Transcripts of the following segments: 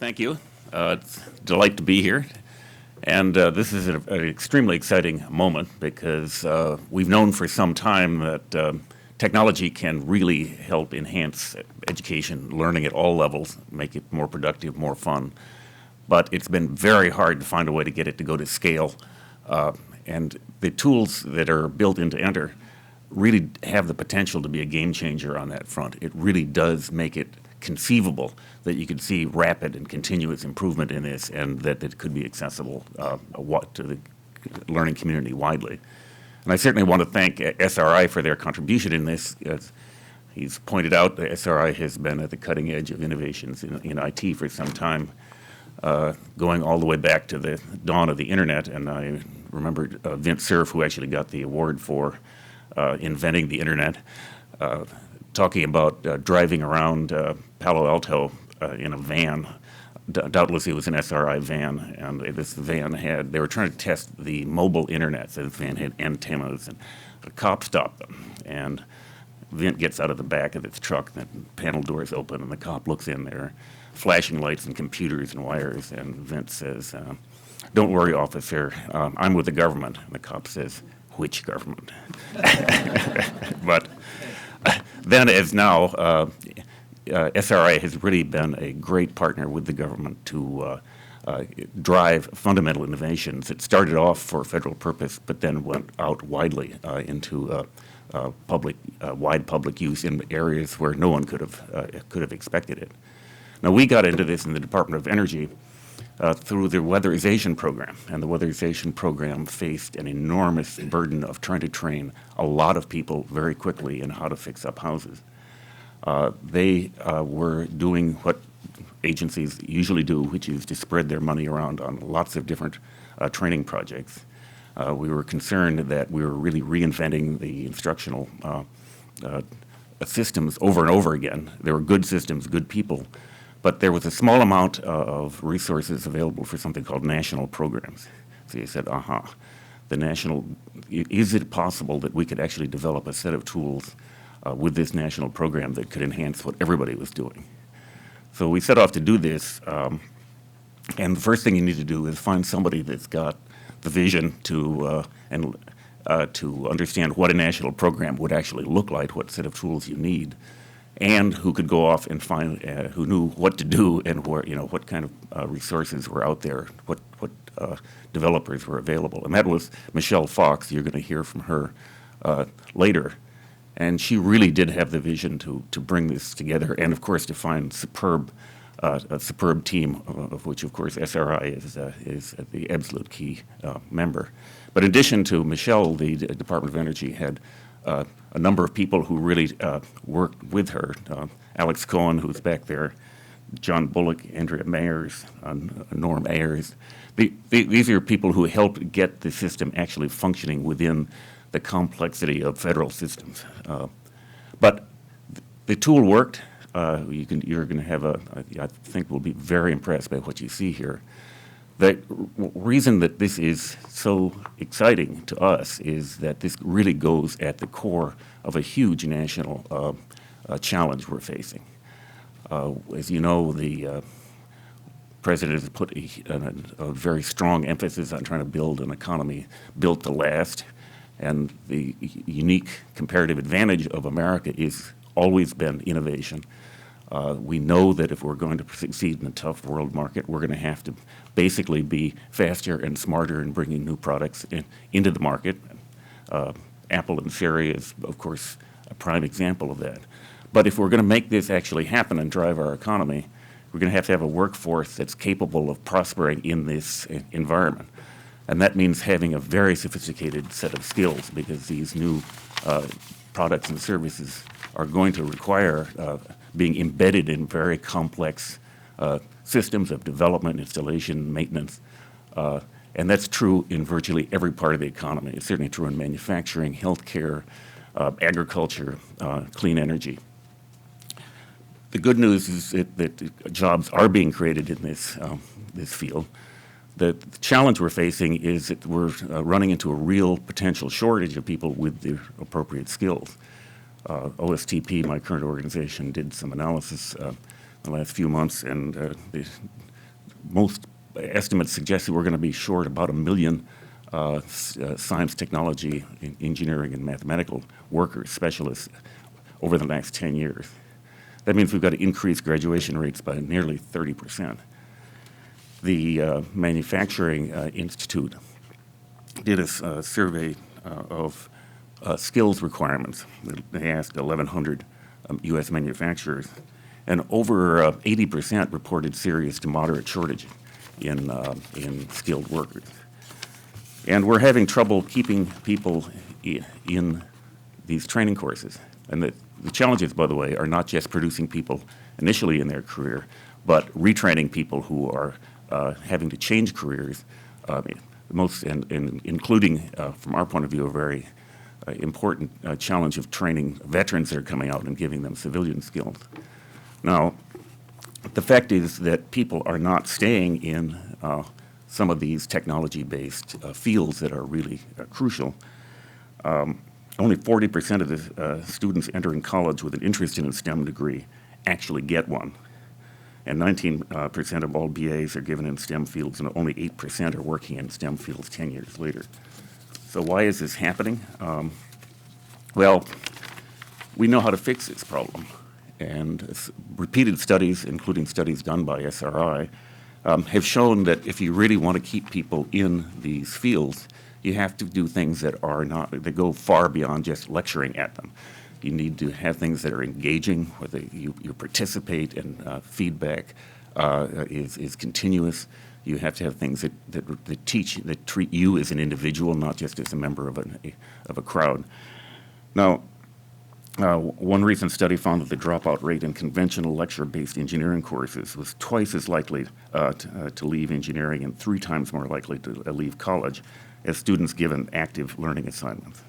Thank you. It's a delight to be here. And this is an extremely exciting moment because we've known for some time that technology can really help enhance education, learning at all levels, make it more productive, more fun. But it's been very hard to find a way to get it to go to scale. And the tools that are built into NTER really have the potential to be a game changer on that front. It really does make it conceivable that you could see rapid and continuous improvement in this, and that it could be accessible to the learning community widely. And I certainly want to thank SRI for their contribution in this. As he's pointed out, the SRI has been at the cutting edge of innovations in IT for some time, going all the way back to the dawn of the internet. And I remember Vint Cerf, who actually got the award for inventing the internet, talking about driving around Palo Alto in a van. Doubtless it was an SRI van, and this van they were trying to test the mobile internet, so this van had antennas, and a cop stopped them. And Vint gets out of the back of its truck, the panel doors open, and the cop looks in there, flashing lights and computers and wires, and Vint says, "Don't worry, officer, I'm with the government." And the cop says, "Which government?" But then as now, SRI has really been a great partner with the government to drive fundamental innovations. It started off for federal purpose, but then went out widely into wide public use in areas where no one could have expected it. Now, we got into this in the Department of Energy through the weatherization program, and the weatherization program faced an enormous burden of trying to train a lot of people very quickly in how to fix up houses. They were doing what agencies usually do, which is to spread their money around on lots of different training projects. We were concerned that we were really reinventing the instructional systems over and over again. There were good systems, good people, but there was a small amount of resources available for something called national programs. So you said, is it possible that we could actually develop a set of tools with this national program that could enhance what everybody was doing? So we set off to do this, and the first thing you need to do is find somebody that's got the vision to understand what a national program would actually look like, what set of tools you need, and who could go off and find, who knew what to do and where, what kind of resources were out there, what developers were available. And that was Michelle Fox. You're going to hear from her later. And she really did have the vision to bring this together, and of course to find a superb team, of which of course SRI is the absolute key member. But in addition to Michelle, the Department of Energy had a number of people who really worked with her. Alex Cohen, who's back there, John Bullock, Andrea Mayers, Norm Ayers. These are people who helped get the system actually functioning within the complexity of federal systems. But the tool worked. You're going to have I think we'll be very impressed by what you see here. The reason that this is so exciting to us is that this really goes at the core of a huge national challenge we're facing. As you know, the President has put a very strong emphasis on trying to build an economy built to last. And the unique comparative advantage of America is always been innovation. We know that if we're going to succeed in a tough world market, we're going to have to basically be faster and smarter in bringing new products into the market. Apple and Siri is, of course, a prime example of that. But if we're going to make this actually happen and drive our economy, we're going to have a workforce that's capable of prospering in this environment. And that means having a very sophisticated set of skills, because these new products and services are going to require being embedded in very complex systems of development, installation, maintenance. And that's true in virtually every part of the economy. It's certainly true in manufacturing, healthcare, agriculture, clean energy. The good news is that jobs are being created in this field. The challenge we're facing is that we're running into a real potential shortage of people with the appropriate skills. OSTP, my current organization, did some analysis the last few months, and most estimates suggest that we're going to be short about 1 million science, technology, engineering, and mathematical workers, specialists, over the next 10 years. That means we've got to increase graduation rates by nearly 30%. The Manufacturing Institute did a survey of skills requirements. They asked 1,100 U.S. manufacturers, and over 80% reported serious to moderate shortage in skilled workers. And we're having trouble keeping people in these training courses. And the challenges, by the way, are not just producing people initially in their career, but retraining people who are having to change careers, including, from our point of view, a very important challenge of training veterans that are coming out and giving them civilian skills. Now, the fact is that people are not staying in some of these technology-based fields that are really crucial. Only 40% of the students entering college with an interest in a STEM degree actually get one. And 19% of all BAs are given in STEM fields, and only 8% are working in STEM fields 10 years later. So why is this happening? Well, we know how to fix this problem. And repeated studies, including studies done by SRI, have shown that if you really want to keep people in these fields, you have to do things that go far beyond just lecturing at them. You need to have things that are engaging, where you participate, and feedback is continuous. You have to have things that treat you as an individual, not just as a member of a crowd. Now, one recent study found that the dropout rate in conventional lecture-based engineering courses was twice as likely to leave engineering and 3 times more likely to leave college as students given active learning assignments.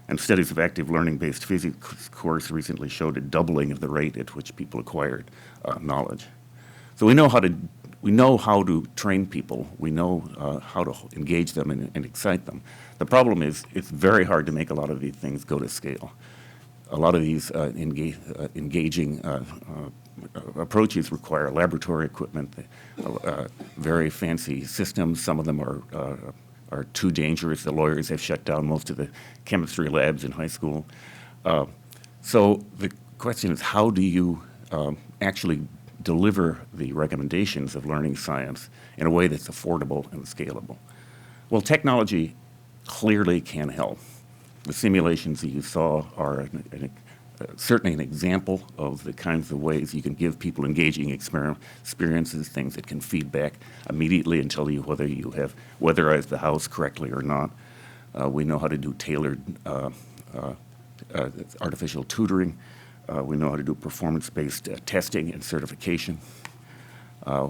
And studies of active learning-based physics course recently showed a doubling of the rate at which people acquired knowledge. So we know how to train people. We know how to engage them and excite them. The problem is it's very hard to make a lot of these things go to scale. A lot of these engaging approaches require laboratory equipment, very fancy systems. Some of them are too dangerous. The lawyers have shut down most of the chemistry labs in high school. So the question is, how do you actually deliver the recommendations of learning science in a way that's affordable and scalable? Well, technology clearly can help. The simulations that you saw are certainly an example of the kinds of ways you can give people engaging experiences, things that can feedback immediately and tell you whether you have weatherized the house correctly or not. We know how to do tailored artificial tutoring. We know how to do performance-based testing and certification.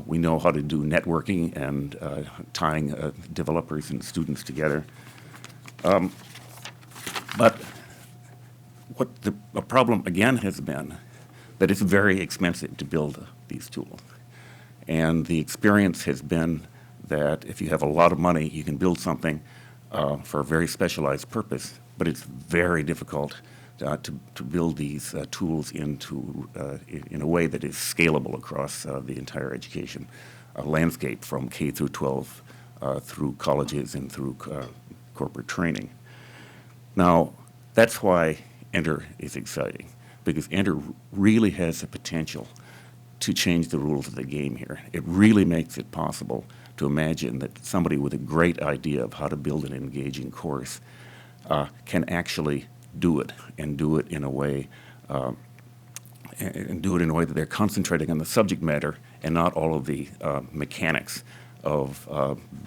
We know how to do networking and tying developers and students together. But what the problem, again, has been that it's very expensive to build these tools. And the experience has been that if you have a lot of money, you can build something for a very specialized purpose, but it's very difficult to build these tools in a way that is scalable across the entire education landscape, from K through 12 through colleges and through corporate training. Now, that's why NTER is exciting, because NTER really has the potential to change the rules of the game here. It really makes it possible to imagine that somebody with a great idea of how to build an engaging course can actually do it, and do it in a way that they're concentrating on the subject matter and not all of the mechanics of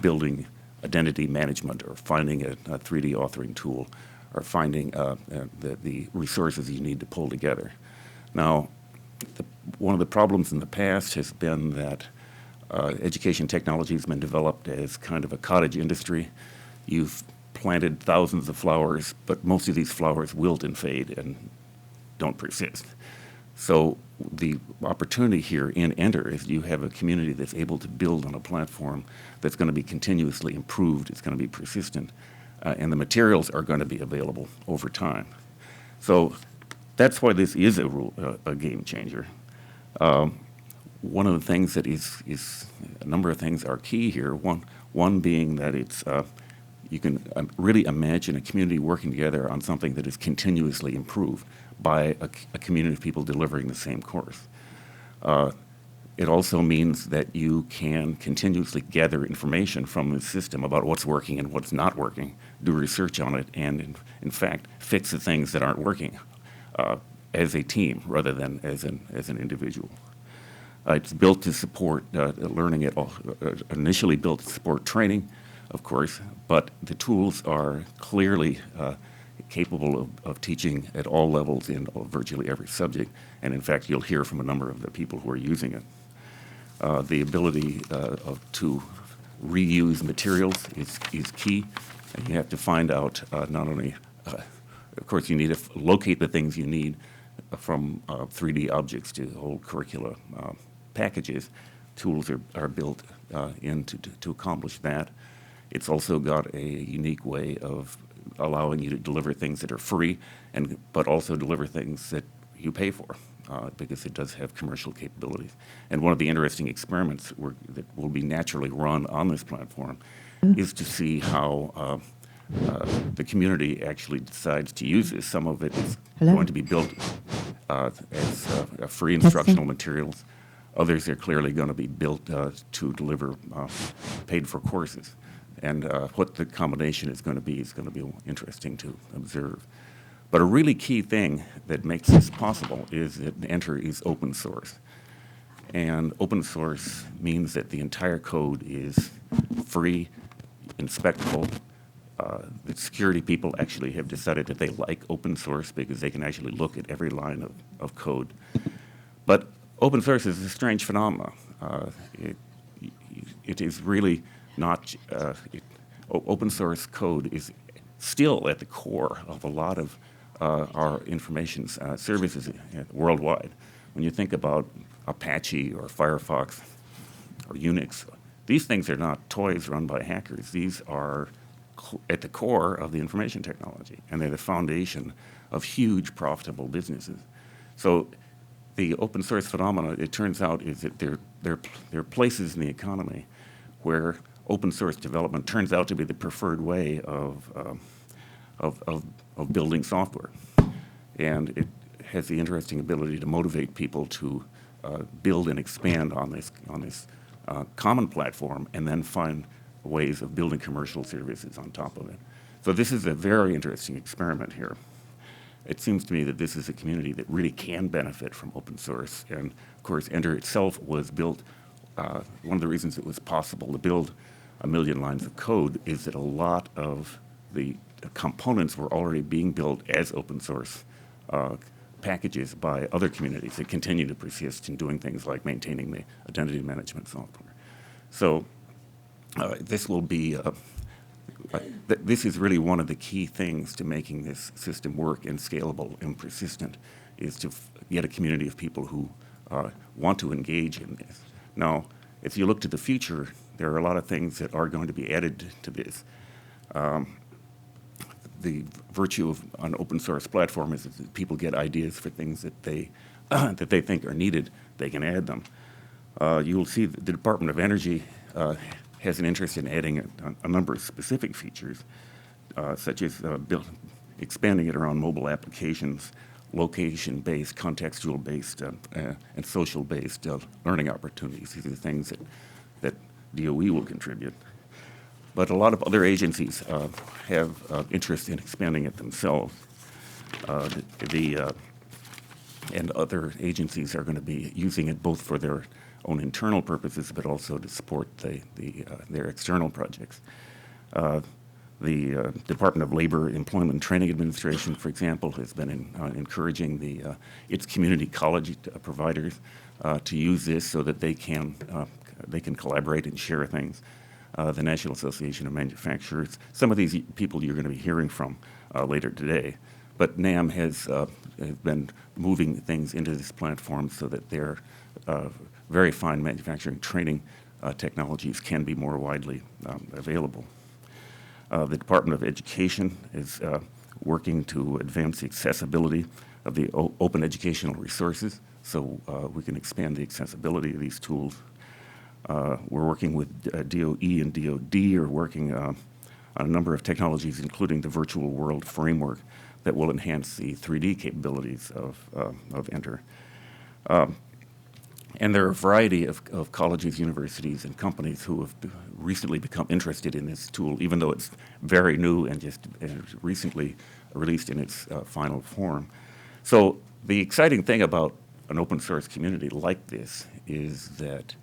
building identity management, or finding a 3D authoring tool, or finding the resources you need to pull together. Now, one of the problems in the past has been that education technology has been developed as kind of a cottage industry. You've planted thousands of flowers, but most of these flowers wilt and fade and don't persist. So the opportunity here in NTER is you have a community that's able to build on a platform that's going to be continuously improved, it's going to be persistent, and the materials are going to be available over time. So that's why this is a game changer. one of the things that is a number of things are key here. One being that it's you can really imagine a community working together on something that is continuously improved by a community of people delivering the same course. It also means that you can continuously gather information from the system about what's working and what's not working, do research on it, and in fact, fix the things that aren't working as a team rather than as an individual. It's built to support learning at all, initially built to support training, of course, but the tools are clearly capable of teaching at all levels in virtually every subject, and in fact, you'll hear from a number of the people who are using it. The ability to reuse materials is key, and you have to find out not only, of course, you need to locate the things you need from 3D objects to whole curricula packages. Tools are built in to accomplish that. It's also got a unique way of allowing you to deliver things that are free, but also deliver things that you pay for, because it does have commercial capabilities. And one of the interesting experiments that will be naturally run on this platform is to see how the community actually decides to use this. Some of it is going to be built as free instructional materials. Others are clearly going to be built to deliver paid-for courses. And what the combination is going to be interesting to observe. But a really key thing that makes this possible is that NTER is open source. And open source means that the entire code is free, inspectable. The security people actually have decided that they like open source because they can actually look at every line of code. But open source is a strange phenomenon. It is really not, open source code is still at the core of a lot of our information services worldwide. When you think about Apache or Firefox or Unix, these things are not toys run by hackers. These are at the core of the information technology, and they're the foundation of huge profitable businesses. So the open source phenomena, it turns out, is that there are places in the economy where open source development turns out to be the preferred way of building software. And it has the interesting ability to motivate people to build and expand on this common platform and then find ways of building commercial services on top of it. So this is a very interesting experiment here. It seems to me that this is a community that really can benefit from open source. And of course, NTER itself was built, one of the reasons it was possible to build 1 million lines of code is that a lot of the components were already being built as open source packages by other communities that continue to persist in doing things like maintaining the identity management software. So this will be, this is really one of the key things to making this system work and scalable and persistent, is to get a community of people who want to engage in this. Now, if you look to the future, there are a lot of things that are going to be added to this. The virtue of an open source platform is that people get ideas for things that they that they think are needed. They can add them. You will see that the Department of Energy has an interest in adding a number of specific features, such as expanding it around mobile applications, location-based, contextual-based, and social-based learning opportunities. These are the things that DOE will contribute. But a lot of other agencies have interest in expanding it themselves. And other agencies are going to be using it both for their own internal purposes, but also to support their external projects. The Department of Labor Employment and Training Administration, for example, has been encouraging its community college providers to use this so that they can collaborate and share things. The National Association of Manufacturers, some of these people you're going to be hearing from later today, but NAM has been moving things into this platform so that their very fine manufacturing training technologies can be more widely available. The Department of Education is working to advance the accessibility of the open educational resources so we can expand the accessibility of these tools. We're working with DOE and DOD are working on a number of technologies, including the virtual world framework that will enhance the 3D capabilities of NTER. And there are a variety of colleges, universities, and companies who have recently become interested in this tool, even though it's very new and just recently released in its final form. So the exciting thing about an open source community like this is that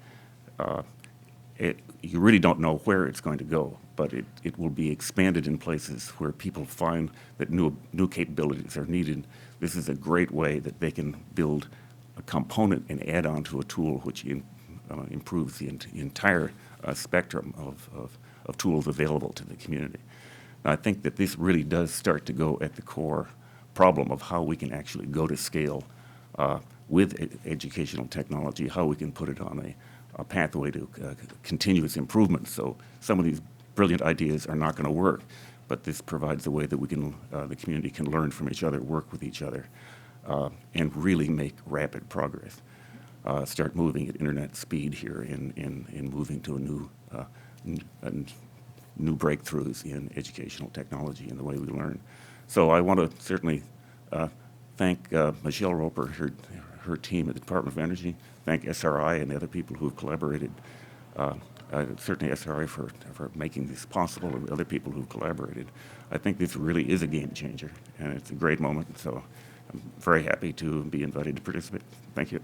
you really don't know where it's going to go, but it will be expanded in places where people find that new capabilities are needed. This is a great way that they can build a component and add on to a tool which improves the entire spectrum of tools available to the community. And I think that this really does start to go at the core problem of how we can actually go to scale with educational technology, how we can put it on a pathway to continuous improvement. So some of these brilliant ideas are not going to work, but this provides a way that we can, the community can learn from each other, work with each other, and really make rapid progress. Start moving at internet speed here in moving to new breakthroughs in educational technology and the way we learn. So I want to certainly thank Michelle Roper, her team at the Department of Energy, thank SRI and the other people who have collaborated, certainly SRI for making this possible, and other people who've collaborated. I think this really is a game changer, and it's a great moment, so I'm very happy to be invited to participate. Thank you.